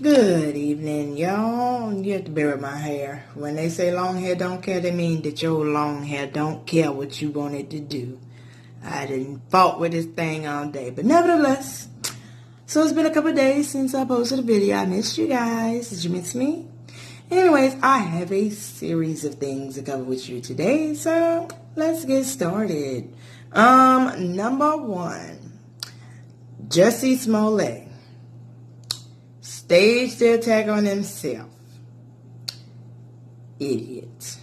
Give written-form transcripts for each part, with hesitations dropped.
Good evening, y'all. You have to bear with my hair. When they say long hair don't care, they mean that your long hair don't care what you want it to do. I didn't fought with this thing all day, but nevertheless. So it's been a couple of days since I posted a video. I missed you guys. Did you miss me? Anyways, I have a series of things to cover with you today, so let's get started. Number one, Jussie Smollet staged the attack on himself. Idiot.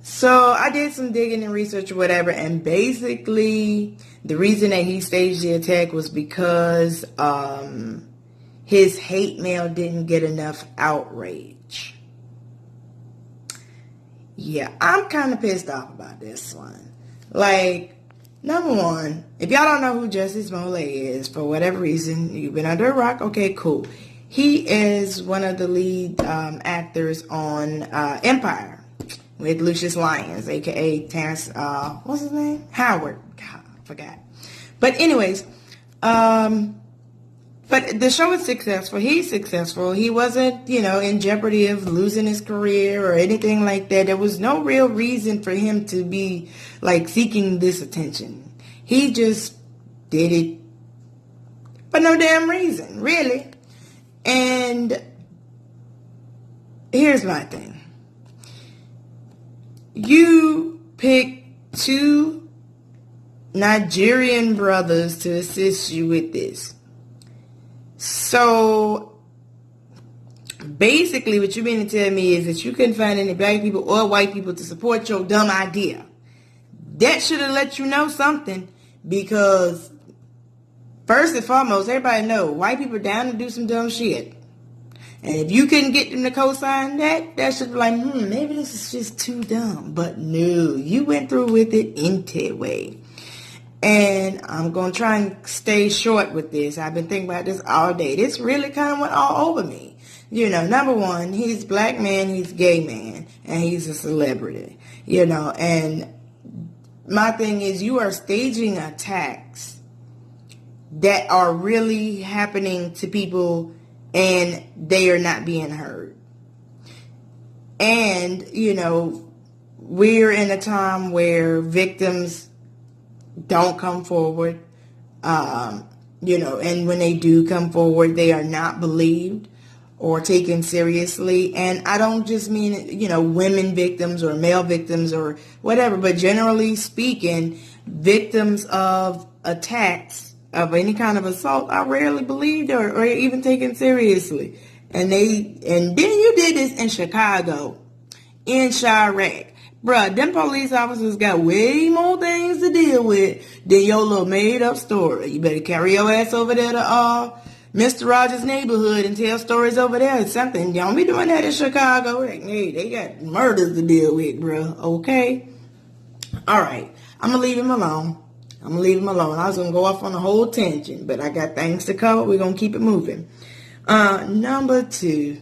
So I did some digging and research or whatever, and basically the reason that he staged the attack was because his hate mail didn't get enough outrage. Yeah, I'm kind of pissed off about this one. Like, number one, if y'all don't know who Jussie Smollet is, for whatever reason, you've been under a rock, okay, cool. He is one of the lead actors on Empire with Lucius Lyons, a.k.a. Terrence, what's his name? Howard. God, I forgot. But anyways, but the show is successful. He's successful. He wasn't, in jeopardy of losing his career or anything like that. There was no real reason for him to be, seeking this attention. He just did it for no damn reason, really. And here's my thing. You pick two Nigerian brothers to assist you with this. So, basically, what you mean to tell me is that you couldn't find any black people or white people to support your dumb idea. That should have let you know something, because first and foremost, everybody know white people are down to do some dumb shit. And if you couldn't get them to co-sign that should be like, maybe this is just too dumb. But no, you went through with it anyway. And I'm going to try and stay short with this. I've been thinking about this all day. This really kind of went all over me. Number one, he's black man, he's gay man, and he's a celebrity. And my thing is, you are staging attacks that are really happening to people and they are not being heard. And, we're in a time where victims don't come forward, and when they do come forward, they are not believed or taken seriously. And I don't just mean, women victims or male victims or whatever, but generally speaking, victims of attacks of any kind of assault are rarely believed or even taken seriously. And then you did this in Chicago, in Chirac. Bruh, them police officers got way more things to deal with than your little made-up story. You better carry your ass over there to Mr. Rogers' neighborhood and tell stories over there or something. Don't be doing that in Chicago. Hey, they got murders to deal with, bruh. Okay? All right. I'm going to leave him alone. I was going to go off on a whole tangent, but I got things to cover. We're going to keep it moving. Number two,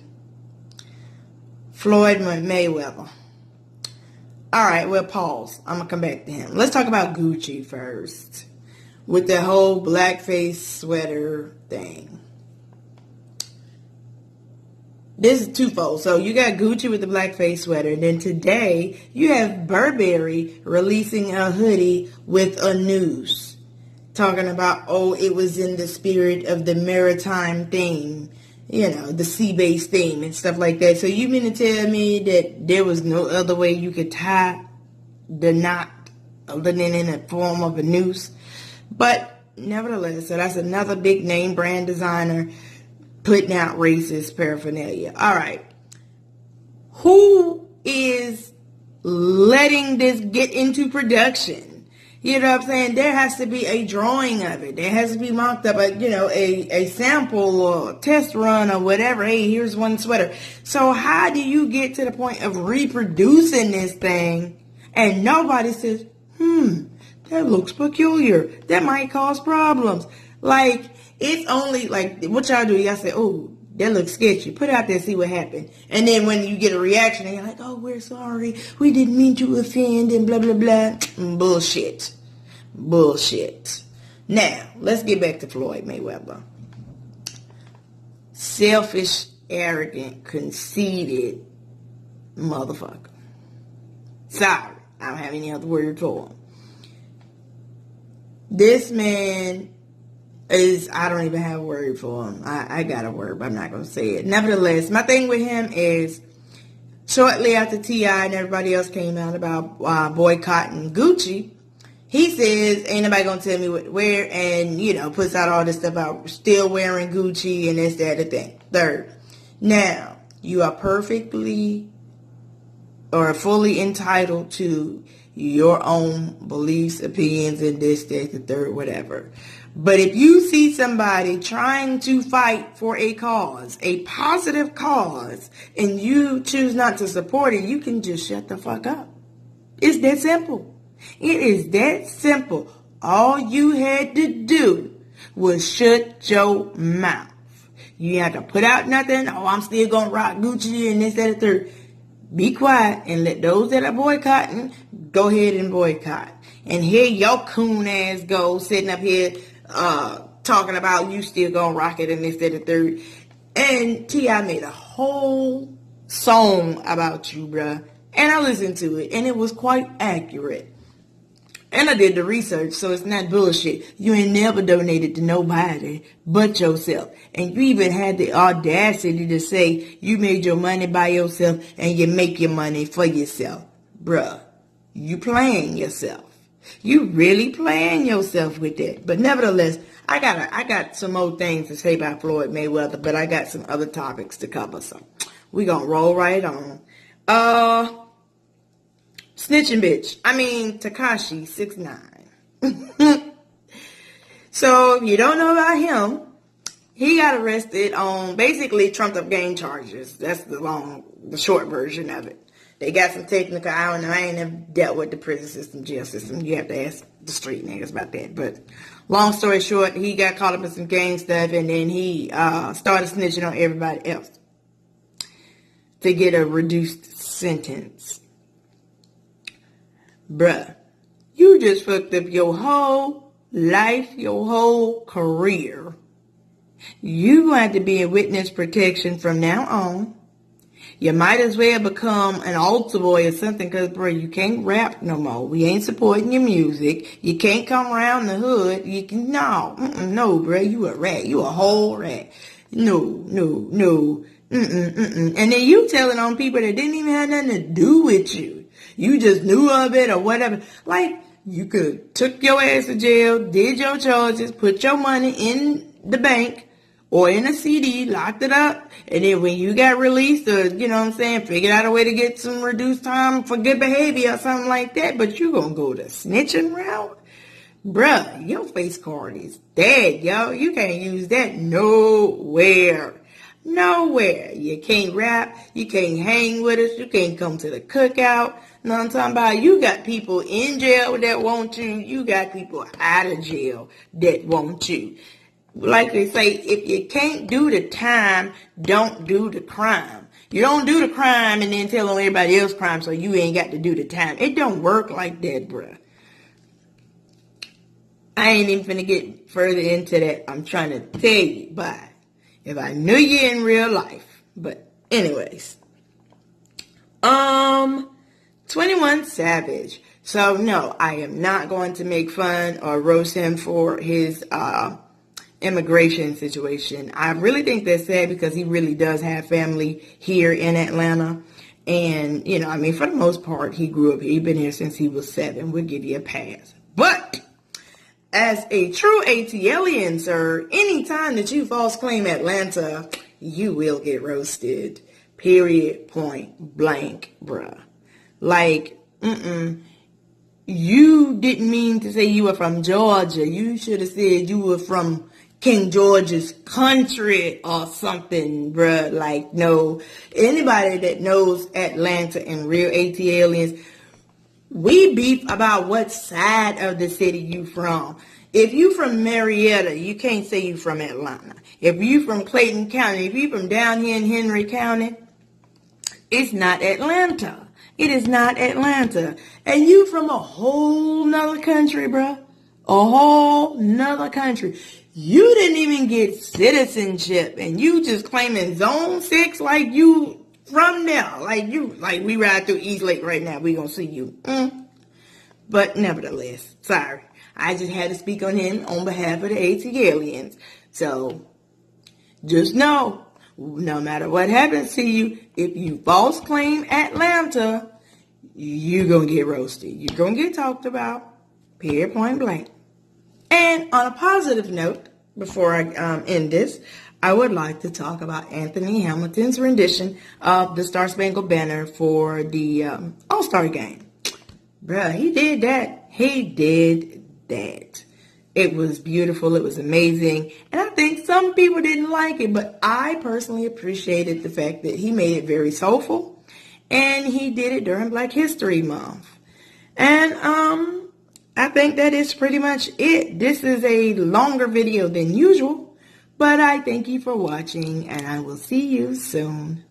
Floyd Mayweather. All right, well, pause. I'm going to come back to him. Let's talk about Gucci first, with the whole blackface sweater thing. This is twofold. So you got Gucci with the blackface sweater, and then today you have Burberry releasing a hoodie with a noose, talking about, it was in the spirit of the maritime theme. The sea-based theme and stuff like that. So you mean to tell me that there was no other way you could tie the knot other than in the form of a noose? But nevertheless, so that's another big name brand designer putting out racist paraphernalia. All right. Who is letting this get into production? You know what I'm saying? There has to be a drawing of it. There has to be mocked up, a sample or test run or whatever. Hey, here's one sweater. So how do you get to the point of reproducing this thing and nobody says, that looks peculiar. That might cause problems. It's only what y'all do. Y'all say, that looks sketchy. Put it out there, see what happened. And then when you get a reaction, and you're like, we're sorry. We didn't mean to offend and blah, blah, blah. Bullshit. Now, let's get back to Floyd Mayweather. selfish, arrogant, conceited motherfucker. Sorry, I don't have any other word for him. This man I don't even have a word for him. I got a word, but I'm not going to say it. Nevertheless, my thing with him is, shortly after T.I. and everybody else came out about boycotting Gucci, he says, ain't nobody going to tell me what to wear, and, puts out all this stuff about still wearing Gucci and this, that, and the thing. Third, now, you are perfectly or fully entitled to your own beliefs, opinions, and this, that, the third, whatever. But if you see somebody trying to fight for a cause, a positive cause, and you choose not to support it, you can just shut the fuck up. It's that simple. It is that simple. All you had to do was shut your mouth. You have to put out nothing. Oh, I'm still going to rock Gucci and this, that, and the third. Be quiet and let those that are boycotting go ahead and boycott. And here your coon ass goes sitting up here talking about you still gonna rock it and this, that, and the third. And T.I. made a whole song about you, bruh. And I listened to it, and it was quite accurate. And I did the research, so it's not bullshit. You ain't never donated to nobody but yourself. And you even had the audacity to say you made your money by yourself and you make your money for yourself. Bruh, you playing yourself. You really playing yourself with that. But nevertheless, I got some more things to say about Floyd Mayweather, but I got some other topics to cover, so we gonna roll right on. Snitching bitch. Tekashi 6ix9ine. So if you don't know about him, he got arrested on basically trumped up gang charges. That's the short version of it. They got some technical, I don't know, I ain't never dealt with the prison system, jail system. You have to ask the street niggas about that. But long story short, he got caught up in some gang stuff, and then he started snitching on everybody else to get a reduced sentence. Bruh, you just fucked up your whole life, your whole career. You going to have to be in witness protection from now on. You might as well become an altar boy or something, because, bro, you can't rap no more. We ain't supporting your music. You can't come around the hood. No, bro, you a rat. You a whole rat. No. And then you telling on people that didn't even have nothing to do with you. You just knew of it or whatever. Like, you could took your ass to jail, did your charges, put your money in the bank, or in a CD, locked it up, and then when you got released, or, figured out a way to get some reduced time for good behavior or something like that, but you gonna go the snitching route? Bruh, your face card is dead, yo. You can't use that nowhere. Nowhere. You can't rap, you can't hang with us, you can't come to the cookout. Know what I'm talking about? You got people in jail that want you, you got people out of jail that want you. Like they say, if you can't do the time, don't do the crime. You don't do the crime and then tell on everybody else's crime so you ain't got to do the time. It don't work like that, bruh. I ain't even finna get further into that. I'm trying to tell you, but if I knew you in real life. But anyways. 21 Savage. So no, I am not going to make fun or roast him for his immigration situation. I really think that's sad, because he really does have family here in Atlanta. And, for the most part, he grew up here. He's been here since he was 7. We'll give you a pass. But as a true ATLian, sir, anytime that you false claim Atlanta, you will get roasted. Period. Point blank, bruh. Like, you didn't mean to say you were from Georgia. You should have said you were from King George's country or something, bruh. Like, no. Anybody that knows Atlanta and real ATLians, we beef about what side of the city you from. If you from Marietta, you can't say you from Atlanta. If you from Clayton County, if you from down here in Henry County, it's not Atlanta. It is not Atlanta. And you from a whole nother country, bruh. a whole nother country. You didn't even get citizenship, and you just claiming zone 6 like you from there. Like we ride through East Lake right now. We gonna see you. But nevertheless, sorry. I just had to speak on him on behalf of the ATLians. So, just know, no matter what happens to you, if you false claim Atlanta, you're going to get roasted. You're going to get talked about, period, point blank. And on a positive note, before I end this, I would like to talk about Anthony Hamilton's rendition of the Star Spangled Banner for the All-Star game. Bruh, he did that. He did that. It was beautiful. It was amazing. And I think some people didn't like it, but I personally appreciated the fact that he made it very soulful. And he did it during Black History Month. And I think that is pretty much it. This is a longer video than usual, but I thank you for watching, and I will see you soon.